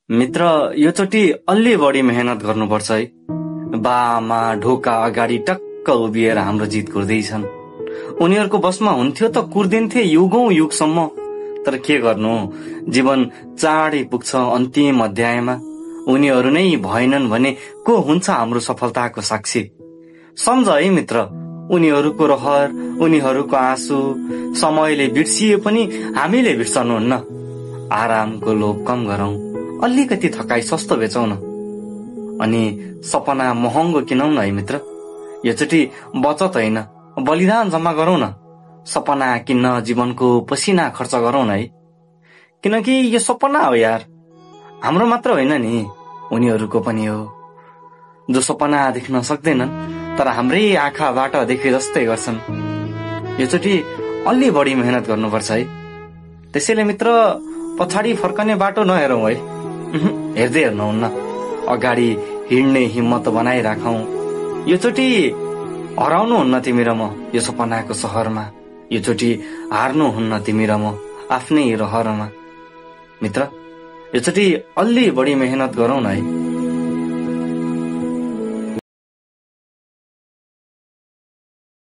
मित्र, योचोटि अलि बढी मेहनत गर्नुपर्छ है। बामा ढोका अगाडि टक्क उभिएर हाम्रो जित कुर्दैछन्। उनीहरूको बसमा हुन्थ्यो त कुर्दिन्थे युगौं युगसम्म। तर के गर्नु, जीवन चाँडै पुग्छ अन्तिम अध्यायमा। उनीहरू नै भएनन् भने को हुन्छ हाम्रो सफलताको साक्षी? सम्झ है मित्र, उनीहरूको रहर, उनीहरूको आँसु समयले बिर्सिए पनि हामीले बिर्सनुहुन्न। आरामको लोभ कम गरौं, अलिकति थकाई सस्तो बेचौं न, अनि सपना महँगो किनौं न है मित्र। योचोटि बचत होइन, बलिदान जम्मा गरौं न। सपना किन्न जीवनको पसिना खर्च गरौं न है। किनकि यो सपना हो यार, हाम्रो मात्र होइन नि, उनीहरूको पनि हो, जो सपना देख्न सक्दैनन् तर हाम्रै आँखाबाट देखे जस्तै गर्छन्। योचोटि अलि बढी मेहनत गर्नुपर्छ है। त्यसैले मित्र, पछाडि फर्कने बाटो नहेरौं है। हेर्दै हेर्नुहुन्न, अगाडि हिँड्ने हिम्मत बनाइराखौं। योचोटि हराउनुहुन्न तिमी र म यो सपनाको सहरमा। योचोटि हार्नुहुन्न तिमी र म आफ्नै रहरमा। मित्र, योचोटि अलि बढी मेहनत गरौं न है।